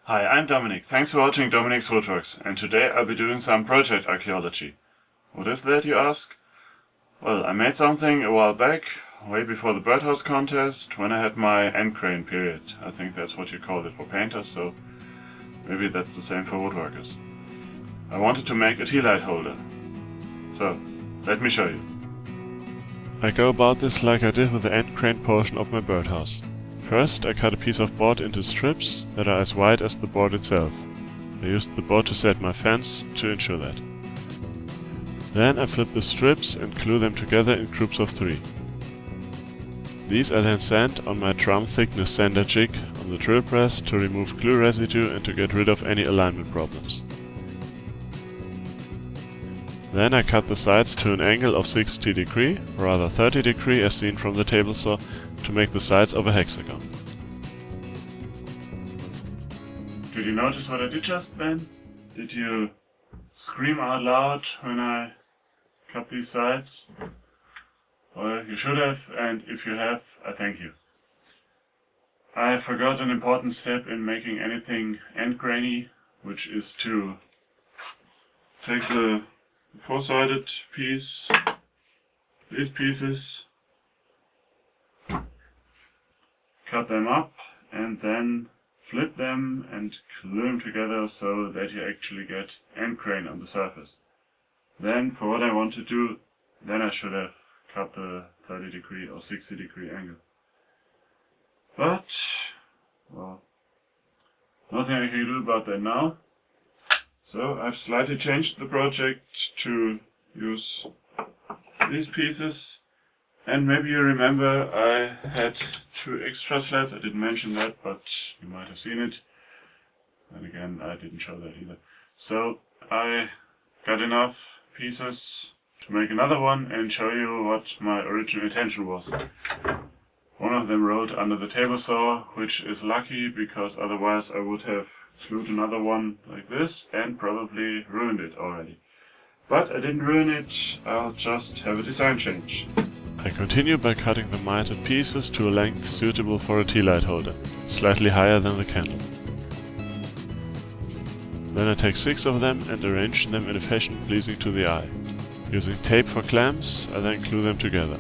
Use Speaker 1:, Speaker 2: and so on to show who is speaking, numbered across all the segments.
Speaker 1: Hi, I'm Dominic. Thanks for watching Dominic's Woodworks, and today I'll be doing some project archaeology. What is that, you ask? Well, I made something a while back, way before the birdhouse contest, when I had my Endgrain period. I think that's what you call it for painters, so maybe that's the same for woodworkers. I wanted to make a tealight holder. So, let me show you. I go about this like I did with the Endgrain portion of my birdhouse. First, I cut a piece of board into strips that are as wide as the board itself. I used the board to set my fence to ensure that. Then I flip the strips and glue them together in groups of 3. These I then sand on my drum thickness sander jig on the drill press to remove glue residue and to get rid of any alignment problems. Then I cut the sides to an angle of 60 degrees, or rather 30 degrees as seen from the table saw, to make the sides of a hexagon. Did you notice what I did just then? Did you scream out loud when I cut these sides? Well, you should have, and if you have, I thank you. I forgot an important step in making anything end-grainy, which is to take the four-sided piece, these pieces, cut them up and then flip them and glue them together so that you actually get end grain on the surface. Then for what I want to do, then I should have cut the 30 degree or 60 degree angle. But, well, nothing I can do about that now. So I've slightly changed the project to use these pieces. And maybe you remember I had 2 extra slats. I didn't mention that, but you might have seen it. And again, I didn't show that either. So I got enough pieces to make another one and show you what my original intention was. One of them rolled under the table saw, which is lucky because otherwise I would have glued another one like this and probably ruined it already. But I didn't ruin it, I'll just have a design change. I continue by cutting the mitered pieces to a length suitable for a tealight holder, slightly higher than the candle. Then I take 6 of them and arrange them in a fashion pleasing to the eye. Using tape for clamps, I then glue them together.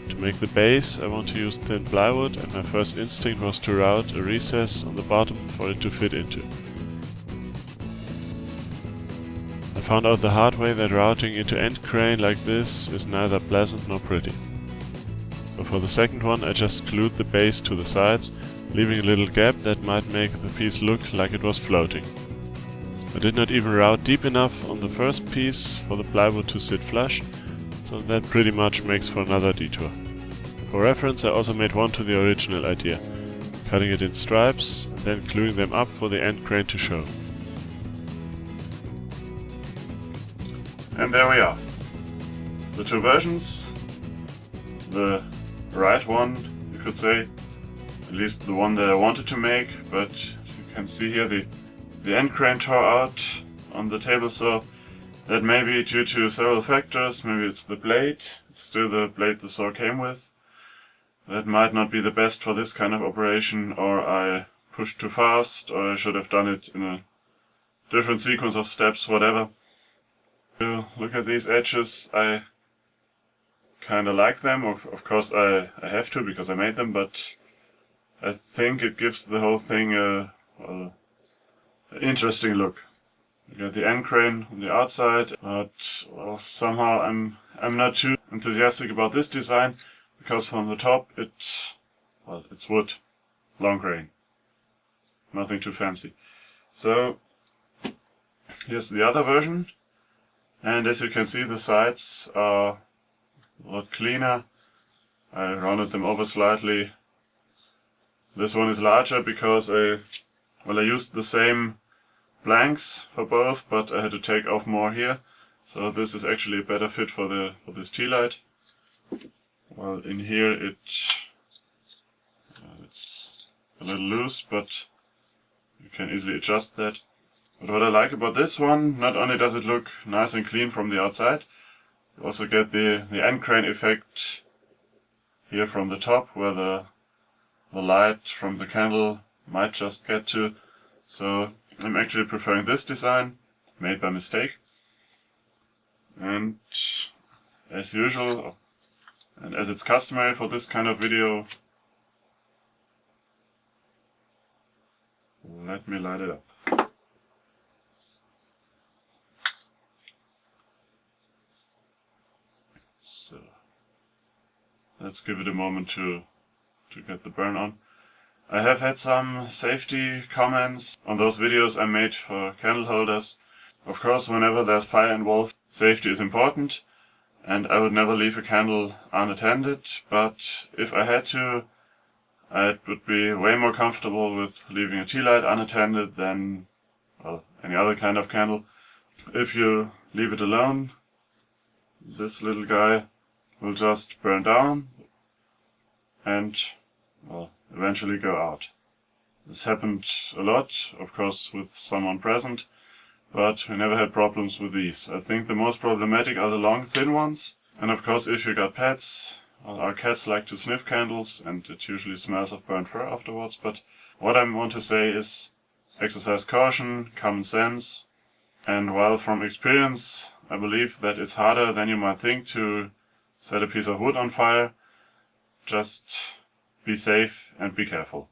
Speaker 1: To make the base, I want to use thin plywood, and my first instinct was to route a recess on the bottom for it to fit into. I found out the hard way that routing into end grain like this is neither pleasant nor pretty. So for the second one I just glued the base to the sides, leaving a little gap that might make the piece look like it was floating. I did not even route deep enough on the first piece for the plywood to sit flush, so that pretty much makes for another detour. For reference, I also made one to the original idea, cutting it in stripes and then gluing them up for the end grain to show. And there we are. The 2 versions. The right one, you could say, at least the one that I wanted to make, but as you can see here the end grain tore out on the table saw. That may be due to several factors. Maybe it's the blade, it's still the blade the saw came with. That might not be the best for this kind of operation, or I pushed too fast, or I should have done it in a different sequence of steps, whatever. Look at these edges, I kinda like them, of course I have to because I made them, but I think it gives the whole thing an interesting look. You got the end grain on the outside, but well, somehow I'm not too enthusiastic about this design, because from the top it's wood, long grain, nothing too fancy. So here's the other version. And as you can see, the sides are a lot cleaner. I rounded them over slightly. This one is larger because I used the same blanks for both, but I had to take off more here. So this is actually a better fit for this tealight. Well, in here it's a little loose, but you can easily adjust that. But what I like about this one, not only does it look nice and clean from the outside, you also get the end grain effect here from the top, where the light from the candle might just get to. So I'm actually preferring this design, made by mistake. And as usual, and as it's customary for this kind of video, let me light it up. So let's give it a moment to get the burn on. I have had some safety comments on those videos I made for candle holders. Of course, whenever there's fire involved, safety is important, and I would never leave a candle unattended, but if I had to, I would be way more comfortable with leaving a tealight unattended than, well, any other kind of candle. If you leave it alone, this little guy will just burn down and, well, eventually go out. This happened a lot, of course, with someone present, but we never had problems with these. I think the most problematic are the long, thin ones. And of course, if you got pets, well, our cats like to sniff candles, and it usually smells of burnt fur afterwards. But what I want to say is exercise caution, common sense, and while from experience I believe that it's harder than you might think to set a piece of wood on fire, just be safe and be careful.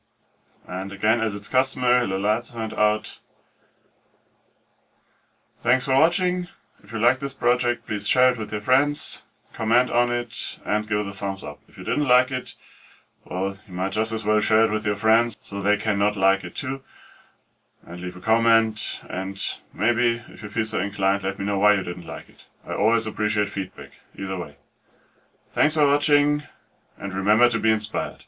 Speaker 1: And again, as it's customary, the lights went out. Thanks for watching. If you like this project, please share it with your friends, comment on it, and give it a thumbs up. If you didn't like it, well, you might just as well share it with your friends so they can not like it too. And leave a comment, and maybe, if you feel so inclined, let me know why you didn't like it. I always appreciate feedback, either way. Thanks for watching, and remember to be inspired.